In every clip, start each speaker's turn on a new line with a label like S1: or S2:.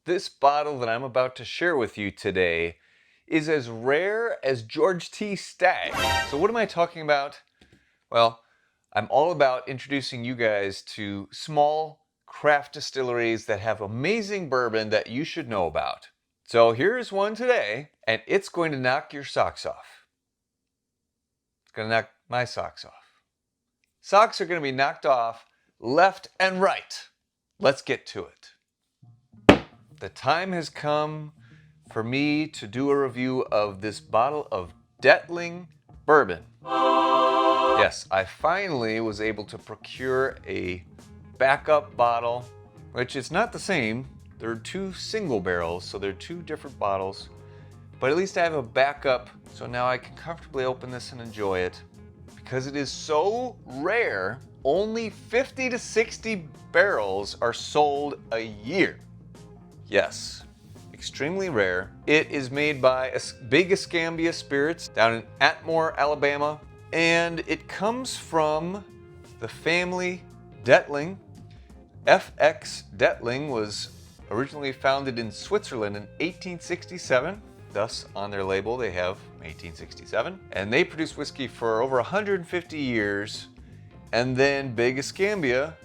S1: This bottle that I'm about to share with you today is as rare as George T. Stagg. So what am I talking about? Well, I'm all about introducing you guys to small craft distilleries that have amazing bourbon that you should know about. So here's one today, and it's going to knock your socks off. It's going to knock my socks off. Socks are going to be knocked off left and right. Let's get to it. The time has come for me to do a review of this bottle of Dettling bourbon. Yes, I finally was able to procure a backup bottle, which is not the same. There are two single barrels, so they're two different bottles. But at least I have a backup, so now I can comfortably open this and enjoy it. Because it is so rare, only 50 to 60 barrels are sold a year. Yes, extremely rare. It is made by Big Escambia Spirits down in Atmore, Alabama, and it comes from the family Dettling. FX Dettling was originally founded in Switzerland in 1867. Thus, on their label, they have 1867. And they produced whiskey for over 150 years. And then Big Escambia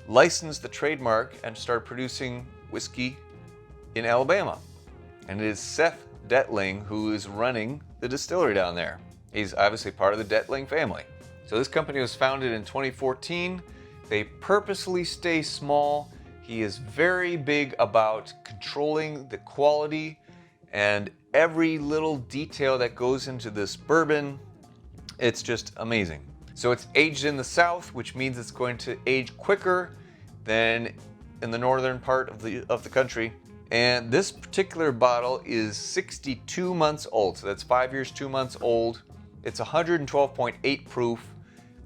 S1: licensed the trademark and started producing whiskey in Alabama. And it is Seth Dettling who is running the distillery down there. He's obviously part of the Dettling family. So this company was founded in 2014. They purposely stay small. He is very big about controlling the quality and every little detail that goes into this bourbon. It's just amazing. So it's aged in the South, which means it's going to age quicker than in the northern part of the country. And this particular bottle is 62 months old. So that's 5 years, 2 months old. It's 112.8 proof.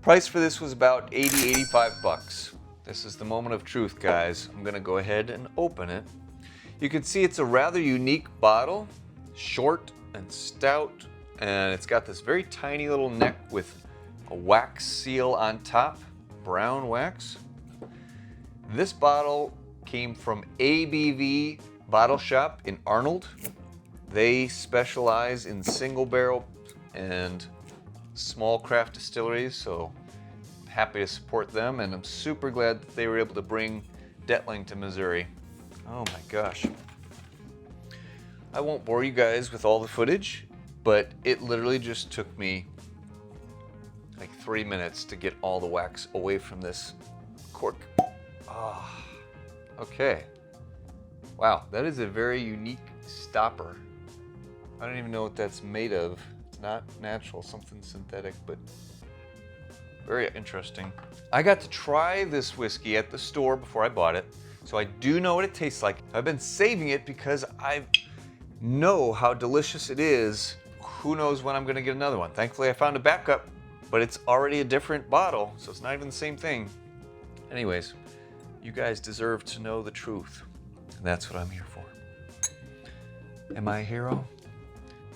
S1: Price for this was about 85 bucks. This is the moment of truth, guys. I'm gonna go ahead and open it. You can see it's a rather unique bottle, short and stout, and it's got this very tiny little neck with a wax seal on top, brown wax. This bottle came from ABV Bottle Shop in Arnold. They specialize in single barrel and small craft distilleries, so I'm happy to support them, and I'm super glad that they were able to bring Dettling to Missouri. Oh my gosh. I won't bore you guys with all the footage, but it literally just took me like 3 minutes to get all the wax away from this cork. Ah, okay. Wow, that is a very unique stopper. I don't even know what that's made of. It's not natural, something synthetic, but very interesting. I got to try this whiskey at the store before I bought it, so I do know what it tastes like. I've been saving it because I know how delicious it is. Who knows when I'm gonna get another one. Thankfully, I found a backup, but it's already a different bottle, so it's not even the same thing. Anyways, you guys deserve to know the truth, and that's what I'm here for. Am I a hero?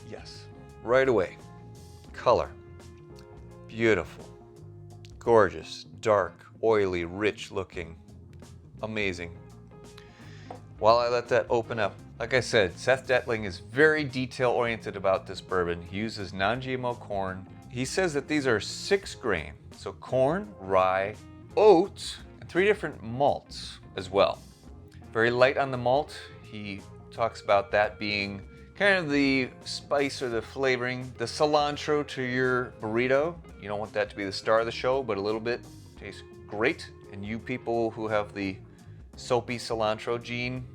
S1: Yes. Right away. Color. Beautiful. Gorgeous. Dark, oily, rich looking. Amazing. While I let that open up, like I said, Seth Dettling is very detail oriented about this bourbon. He uses non-GMO corn. He says that these are 6 grain. So corn, rye, oat, and 3 different malts as well. Very light on the malt. He talks about that being kind of the spice or the flavoring, the cilantro to your burrito. You don't want that to be the star of the show, but a little bit tastes great. And you people who have the soapy cilantro gene,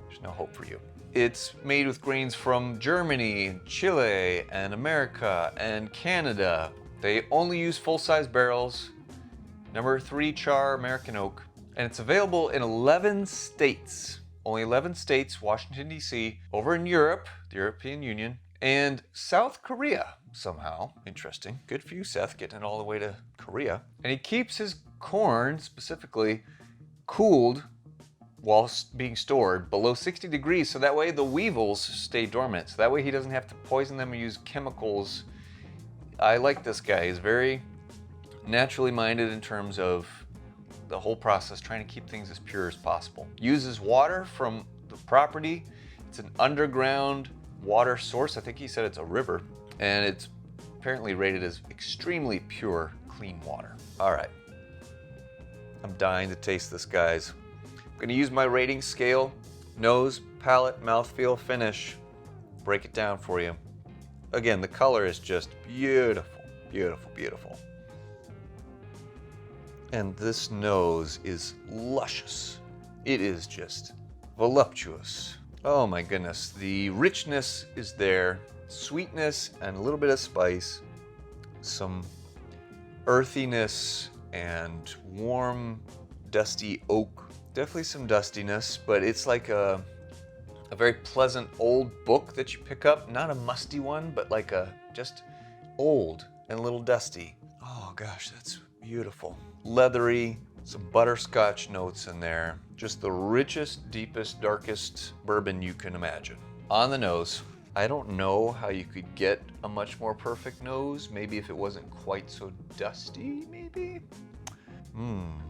S1: there's no hope for you. It's made with grains from Germany, Chile, and America, and Canada. They only use full-size barrels, number 3 char American oak, and it's available in 11 states. Only 11 states, Washington, D.C., over in Europe, the European Union, and South Korea somehow. Interesting. Good for you, Seth, getting it all the way to Korea. And he keeps his corn, specifically, cooled while being stored below 60 degrees, so that way the weevils stay dormant. So that way he doesn't have to poison them or use chemicals. I like this guy. He's very naturally minded in terms of the whole process, trying to keep things as pure as possible. Uses water from the the property. It's an underground water source. I think he said it's a river, and it's apparently rated as extremely pure, clean water. All right, I'm dying to taste this, guys. I'm gonna use my rating scale: nose, palate, mouthfeel, finish. Break it down for you. Again, the color is just beautiful, beautiful, beautiful. And this nose is luscious. It is just voluptuous. Oh my goodness, the richness is there, sweetness and a little bit of spice, some earthiness and warm, dusty oak. Definitely some dustiness, but it's like a very pleasant old book that you pick up. Not a musty one, but like a just old and a little dusty. Oh gosh, that's beautiful. Leathery, some butterscotch notes in there. Just the richest, deepest, darkest bourbon you can imagine. On the nose, I don't know how you could get a much more perfect nose. Maybe if it wasn't quite so dusty, maybe? I'm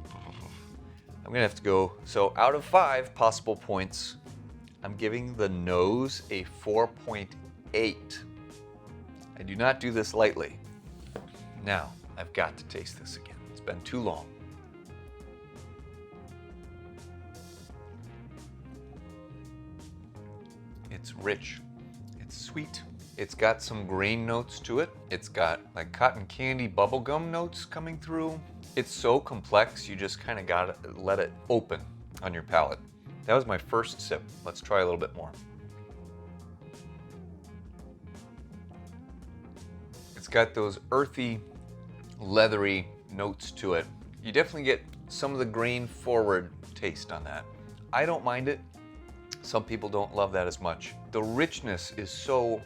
S1: gonna have to go, so out of 5 possible points, I'm giving the nose a 4.8. I do not do this lightly. Now, I've got to taste this again. It's been too long. It's rich, it's sweet. It's got some grain notes to it. It's got like cotton candy bubblegum notes coming through. It's so complex, you just kind of gotta let it open on your palate. That was my first sip. Let's try a little bit more. It's got those earthy, leathery notes to it. You definitely get some of the grain forward taste on that. I don't mind it. Some people don't love that as much. The richness is so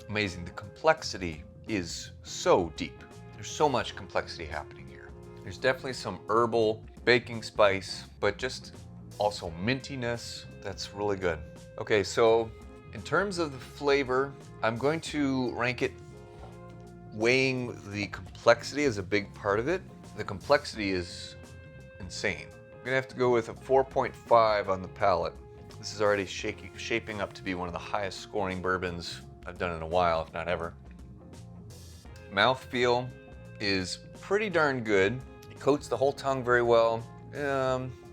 S1: amazing. The complexity is so deep. There's so much complexity happening here. There's definitely some herbal baking spice, but just also mintiness. That's really good. Okay, so in terms of the flavor, I'm going to rank it weighing the complexity as a big part of it. The complexity is insane. I'm gonna have to go with a 4.5 on the palate. This is already shaping up to be one of the highest scoring bourbons I've done in a while, if not ever. Mouthfeel is pretty darn good. It coats the whole tongue very well.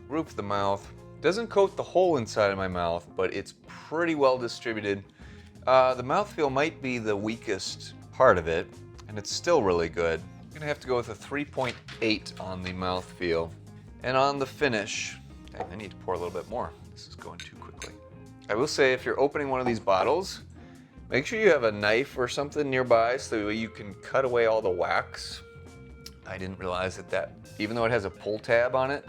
S1: Roof of the mouth. Doesn't coat the whole inside of my mouth, but it's pretty well distributed. The mouthfeel might be the weakest part of it, and it's still really good. I'm gonna have to go with a 3.8 on the mouthfeel. And on the finish, I need to pour a little bit more. This is going too quickly. I will say, if you're opening one of these bottles, make sure you have a knife or something nearby so that you can cut away all the wax. I didn't realize that even though it has a pull tab on it,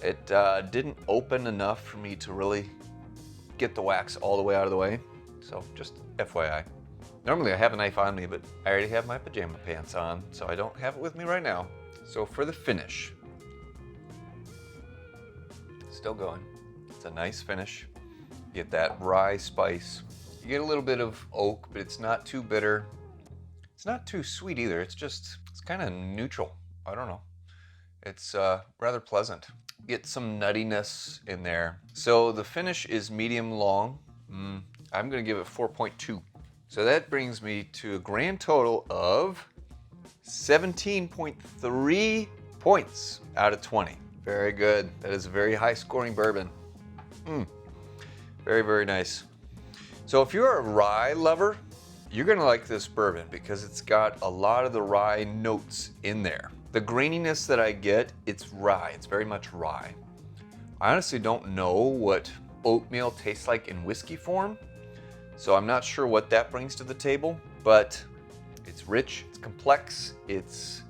S1: it didn't open enough for me to really get the wax all the way out of the way. So just FYI. Normally I have a knife on me, but I already have my pajama pants on, so I don't have it with me right now. So for the finish, still going. It's a nice finish. You get that rye spice. You get a little bit of oak, but it's not too bitter. It's not too sweet either. It's kind of neutral. I don't know. It's rather pleasant. Get some nuttiness in there. So the finish is medium long. I'm gonna give it 4.2. So that brings me to a grand total of 17.3 points out of 20. Very good. That is a very high scoring bourbon. Very, very nice. So if you're a rye lover, you're gonna like this bourbon because it's got a lot of the rye notes in there. The graininess that I get, it's rye. It's very much rye. I honestly don't know what oatmeal tastes like in whiskey form, so I'm not sure what that brings to the table, but it's rich, it's complex, it's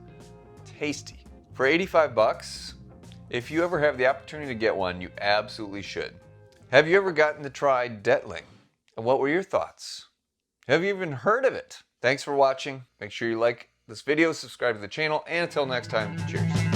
S1: tasty. For 85 bucks, if you ever have the opportunity to get one, you absolutely should. Have you ever gotten to try Dettling? And what were your thoughts? Have you even heard of it? Thanks for watching. Make sure you like this video, subscribe to the channel, and until next time, cheers.